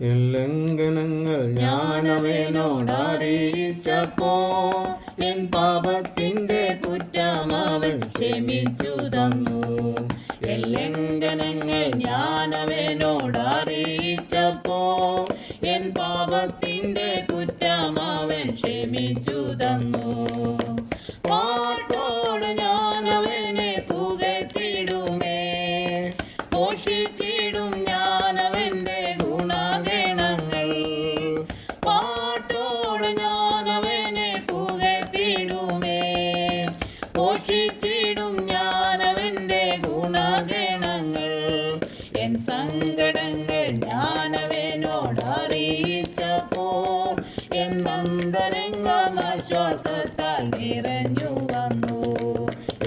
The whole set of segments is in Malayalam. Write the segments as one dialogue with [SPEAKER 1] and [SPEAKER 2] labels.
[SPEAKER 1] എൻ ലംഘനങ്ങൾ ഞാനവനോടറിയിച്ചപ്പോ എൻ പാപത്തിന്റെ കുറ്റം അവൻ ക്ഷമിച്ചു തന്നു. എൻ ലംഘനങ്ങൾ ഞാനവനോടറിയിച്ചപ്പോ എൻ പാപത്തിന്റെ കുറ്റം അവൻ ക്ഷമിച്ചു തന്നു. പാട്ടോട് ഞാനവനെ പുകഴ്ത്തിടുമേ, ഘോഷിച്ചിടും ഞാനവന്റെ ഗുണഗണങ്ങൾ. പാട്ടോട് ഞാനവനെ പുകഴ്ത്തിടുമേ, ഘോഷിച്ചിടും ഞാനവന്റെ ഗുണഗണങ്ങൾ. എൻ സങ്കടങ്ങൾ ഞാനവനോടറിയിച്ചപ്പോൾ എൻ അന്തരംഗം ആശ്വാസത്താൽ നിറഞ്ഞു വന്നു.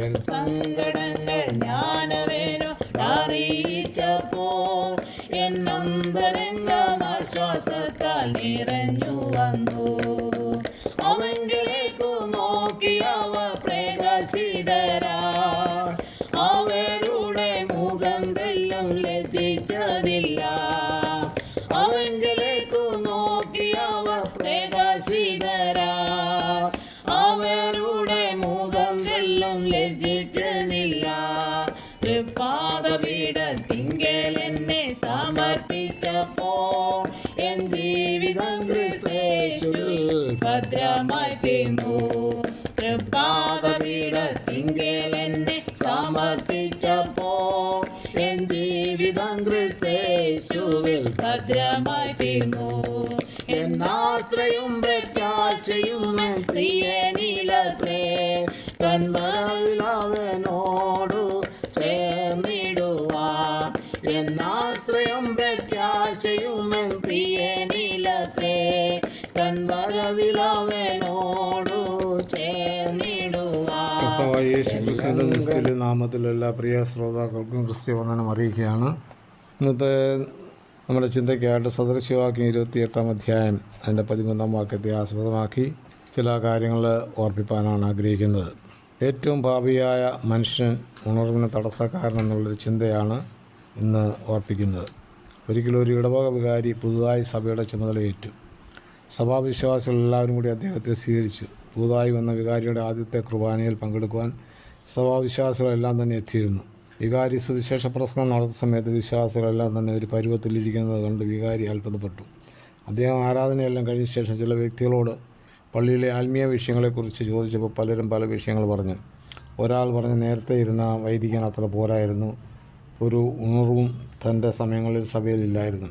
[SPEAKER 1] എൻ സങ്കടങ്ങൾ ഞാനവനോടറിയിച്ചപ്പോൾ എൻ അന്തരംഗം ആശ്വാസത്താൽ നിറഞ്ഞു വന്നു. അവങ്കിലേക്കു നോക്കിയവ പ്രകാശിതരാ, അവരുടെ മുഖം തെല്ലും ലജ്ജിച്ചതില്ല. അവങ്കിലേക്കു നോക്കിയവ പ്രകാശിതരാ, അവരുടെ മുഖം തെല്ലും ലജ്ജിച്ചതില്ല. തൃപ്പാദപീഠത്തിങ്കൽ എന്നെ സമർപ്പിച്ചപ്പോൾ എൻ ജീവിതം ക്രിസ്തയേശുവിൽ ഭദ്രമായി തീർന്നു. തൃപ്പാദപീഠത്തിങ്കൽ എന്നെ സമർപ്പിച്ചപ്പോൾ എൻ ജീവിതം ക്രിസ്തയേശുവിൽ ഭദ്രമായി തീർന്നു. എന്നാശ്രയും പ്രത്യാശയും എൻ പ്രിയനിലത്രേ, തൻ വരവിലവനോടു ചേർന്നിടുവാൻ. എന്നാശ്രയം പ്രത്യാശയും എൻ പ്രിയനിലത്രേ, തൻ വരവിലവനോടു ചേർന്നിടുവാൻ.
[SPEAKER 2] യേശുക്രിസ്തുവിന്റെ നാമത്തിൽ എല്ലാ പ്രിയ ശ്രോതാക്കൾക്കും ക്രിസ്ത്യ വന്ദനം അറിയിക്കുകയാണ്. ഇന്നത്തെ നമ്മുടെ ചിന്തയ്ക്കായിട്ട് സദൃശവാക്യം 28 അധ്യായം അതിൻ്റെ 13 വാക്യത്തെ ആസ്പദമാക്കി ചില കാര്യങ്ങൾ ഓർപ്പിപ്പാനാണ് ആഗ്രഹിക്കുന്നത്. ഏറ്റവും പാപിയായ മനുഷ്യൻ ഉണർവിന് തടസ്സക്കാരൻ എന്നുള്ളൊരു ചിന്തയാണ് ഇന്ന് ഓർപ്പിക്കുന്നത്. ഒരിക്കലും ഒരു ഇടവക വികാരി പുതുതായി സഭയുടെ ചുമതലയേറ്റു. സഭാവിശ്വാസികൾ എല്ലാവരും കൂടി അദ്ദേഹത്തെ സ്വീകരിച്ചു. പുതുതായി വന്ന വികാരിയുടെ ആദ്യത്തെ കുർബാനയിൽ പങ്കെടുക്കുവാൻ സഭാവിശ്വാസികളെല്ലാം തന്നെ എത്തിയിരുന്നു. വികാരി സുവിശേഷ പ്രസംഗം നടത്തുന്ന സമയത്ത് വിശ്വാസികളെല്ലാം തന്നെ ഒരു പരുവത്തിലിരിക്കുന്നത് കണ്ട് വികാരി അത്ഭുതപ്പെട്ടു. അദ്ദേഹം ആരാധനയെല്ലാം കഴിഞ്ഞ ശേഷം ചില വ്യക്തികളോട് പള്ളിയിലെ ആത്മീയ വിഷയങ്ങളെക്കുറിച്ച് ചോദിച്ചപ്പോൾ പലരും പല വിഷയങ്ങൾ പറഞ്ഞു. ഒരാൾ പറഞ്ഞു, നേരത്തെ ഇരുന്ന വൈദികൻ അത്ര പോരായിരുന്നു, ഒരു ഉണർവും തൻ്റെ സമയങ്ങളിൽ സഭയിലില്ലായിരുന്നു.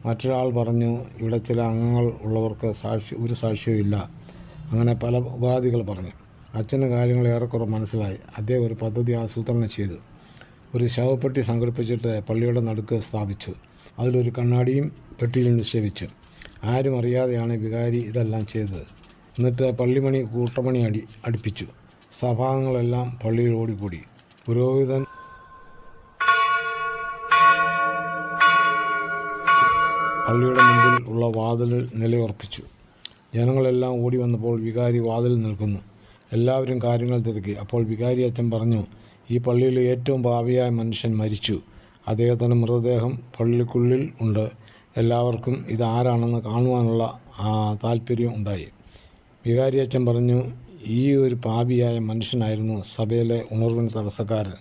[SPEAKER 2] മറ്റൊരാൾ പറഞ്ഞു, ഇവിടെ ചില അംഗങ്ങൾ ഉള്ളവർക്ക് ഒരു സാക്ഷ്യവും ഇല്ല. അങ്ങനെ പല ഉപാധികൾ പറഞ്ഞു. അച്ഛന് കാര്യങ്ങൾ ഏറെക്കുറെ മനസ്സിലായി. അദ്ദേഹം ഒരു പദ്ധതി ആസൂത്രണം ചെയ്തു. ഒരു ശവപ്പെട്ടി സംഘടിപ്പിച്ചിട്ട് പള്ളിയുടെ നടുക്ക് സ്ഥാപിച്ചു. അതിലൊരു കണ്ണാടിയും പെട്ടിയിൽ നിക്ഷേപിച്ചു. ആരും അറിയാതെയാണ് വികാരി ഇതെല്ലാം ചെയ്തത്. എന്നിട്ട് പള്ളിമണി കൂട്ടമണി അടുപ്പിച്ചു. സഭാംഗങ്ങളെല്ലാം പള്ളിയിൽ ഓടിക്കൂടി. പുരോഹിതൻ പള്ളിയുടെ മുമ്പിൽ ഉള്ള വാതിലിൽ നിലയുറപ്പിച്ചു. ജനങ്ങളെല്ലാം ഓടി വന്നപ്പോൾ വികാരി വാതിലിൽ നിൽക്കുന്നു. എല്ലാവരും കാര്യങ്ങൾ തിരക്കി. അപ്പോൾ വികാരി അച്ഛൻ പറഞ്ഞു, ഈ പള്ളിയിലെ ഏറ്റവും പാപിയായ മനുഷ്യൻ മരിച്ചു. അദ്ദേഹത്തിൻ്റെ മൃതദേഹം പള്ളിക്കുള്ളിൽ ഉണ്ട്. എല്ലാവർക്കും ഇതാരാണെന്ന് കാണുവാനുള്ള താല്പര്യം ഉണ്ടായി. വികാരി അച്ഛൻ പറഞ്ഞു, ഈ ഒരു പാപിയായ മനുഷ്യനായിരുന്നു സഭയിലെ ഉണർവിന് തടസ്സക്കാരൻ.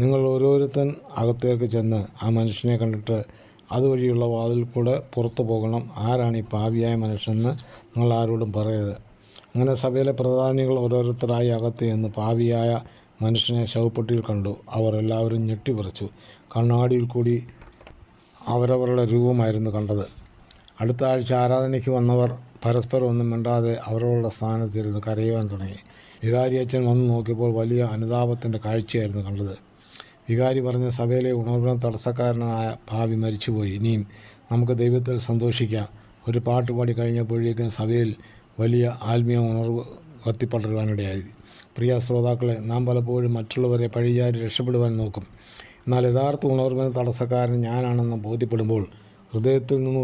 [SPEAKER 2] നിങ്ങൾ ഓരോരുത്തൻ അകത്തേക്ക് ചെന്ന് ആ മനുഷ്യനെ കണ്ടിട്ട് അതുവഴിയുള്ള വാതിൽ കൂടെ പുറത്തു പോകണം. ആരാണ് ഈ പാപിയായ മനുഷ്യനെന്ന് നിങ്ങൾ ആരോടും പറയരുത്. അങ്ങനെ സഭയിലെ പ്രധാനികൾ ഓരോരുത്തരായി അകത്ത് ചെന്ന് പാപിയായ മനുഷ്യനെ ശവപ്പെട്ടിയിൽ കണ്ടു. അവർ എല്ലാവരും ഞെട്ടിപ്പറിച്ചു. കണ്ണാടിയിൽ കൂടി അവരവരുടെ രൂപമായിരുന്നു കണ്ടത്. അടുത്ത ആഴ്ച ആരാധനയ്ക്ക് വന്നവർ പരസ്പരം ഒന്നും മിണ്ടാതെ അവരവരുടെ സ്ഥാനത്തിരുന്ന് കരയുവാൻ തുടങ്ങി. വികാരി അച്ഛൻ വന്നു നോക്കിയപ്പോൾ വലിയ അനുതാപത്തിൻ്റെ കാഴ്ചയായിരുന്നു കണ്ടത്. വികാരി പറഞ്ഞ, സഭയിലെ ഉണർവിന് തടസ്സക്കാരനായ പാപി മരിച്ചുപോയി. ഇനിയും നമുക്ക് ദൈവത്തിൽ സന്തോഷിക്കാം. ഒരു പാട്ട് പാടി കഴിഞ്ഞപ്പോഴേക്കും സഭയിൽ വലിയ ആത്മീയ ഉണർവ് കത്തിപ്പടരുവാനിടയായി. പ്രിയ ശ്രോതാക്കളെ, നാം പലപ്പോഴും മറ്റുള്ളവരെ പഴിചാരി രക്ഷപ്പെടുവാൻ നോക്കും. എന്നാൽ യഥാർത്ഥ ഉണർവിന് തടസ്സക്കാരൻ ഞാനാണെന്ന് ബോധ്യപ്പെടുമ്പോൾ ഹൃദയത്തിൽ നിന്ന്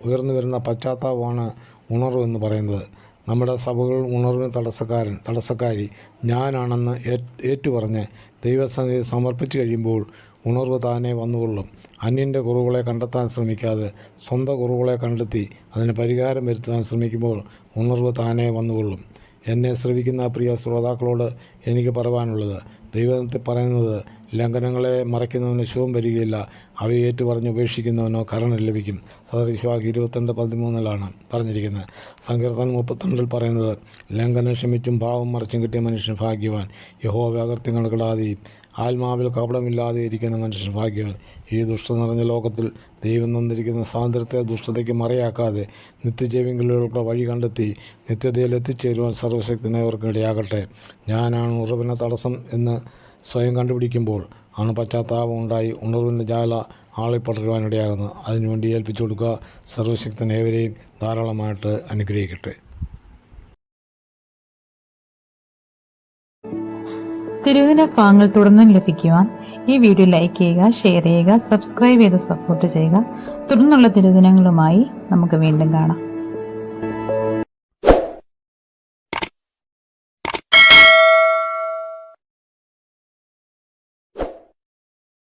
[SPEAKER 2] ഉയർന്നു വരുന്ന പശ്ചാത്താപമാണ് ഉണർവ് എന്ന് പറയുന്നത്. നമ്മുടെ സഭകൾ ഉണർവിന് തടസ്സക്കാരി ഞാനാണെന്ന് ഏറ്റുപറഞ്ഞ് ദൈവസന്നിധി സമർപ്പിച്ചു കഴിയുമ്പോൾ ഉണർവ് താനെ വന്നുകൊള്ളും. അന്യൻ്റെ കുറവുകളെ കണ്ടെത്താൻ ശ്രമിക്കാതെ സ്വന്തം കുറവുകളെ കണ്ടെത്തി അതിന് പരിഹാരം വരുത്തുവാൻ ശ്രമിക്കുമ്പോൾ ഉണർവ് താനെ വന്നുകൊള്ളും. എന്നെ ശ്രവിക്കുന്ന പ്രിയ ശ്രോതാക്കളോട് എനിക്ക് പറയാനുള്ളത്, ദൈവത്തെ പറയുന്നത്, ലംഘനങ്ങളെ മറയ്ക്കുന്നവന് ശുഭം വരികയില്ല, അവയെ ഏറ്റുപറഞ്ഞ് ഉപേക്ഷിക്കുന്നവനോ കരുണ ലഭിക്കും. സദൃശവാക്യം 22:13 പറഞ്ഞിരിക്കുന്നത്. സങ്കീർത്തനം 32 പറയുന്നത്, ലംഘനം ക്ഷമിച്ചും പാവം മറച്ചും കിട്ടിയ മനുഷ്യൻ ഭാഗ്യവാൻ. യഹോവ അകൃത്യം കണക്കിടാതെയും ആത്മാവിൽ കപടമില്ലാതെ ഇരിക്കുന്ന മനുഷ്യൻ ഭാഗ്യവാൻ. ഈ ദുഷ്ട നിറഞ്ഞ ലോകത്തിൽ ദൈവം തന്നിരിക്കുന്ന സ്വാതന്ത്ര്യത്തെ ദുഷ്ടതയ്ക്ക് മറയാക്കാതെ നിത്യജീവങ്ങളിലുള്ള വഴി കണ്ടെത്തി നിത്യതയിൽ എത്തിച്ചേരുവാൻ സർവ്വശക്തനായവർക്ക് ഇടയാകട്ടെ. ഞാനാണ് ഉറവിന് തടസ്സം എന്ന് സ്വയം കണ്ടുപിടിക്കുമ്പോൾ ആണ് പശ്ചാത്താപം ഉണ്ടായി ഉണർവിൻ്റെ ജാല ആളിപ്പടരുവാനിടയാകുന്നത്. അതിനുവേണ്ടി ഏൽപ്പിച്ചു കൊടുക്കുക. സർവ്വശക്തനേവരെയും ധാരാളമായിട്ട് അനുഗ്രഹിക്കട്ടെ.
[SPEAKER 3] തിരുവചന ഭാഗങ്ങൾ തുടർന്നും ലഭിക്കുവാൻ ഈ വീഡിയോ ലൈക്ക് ചെയ്യുക, ഷെയർ ചെയ്യുക, സബ്സ്ക്രൈബ് ചെയ്ത് സപ്പോർട്ട് ചെയ്യുക. തുടർന്നുള്ള തിരുവചനങ്ങളുമായി നമുക്ക് വീണ്ടും കാണാം.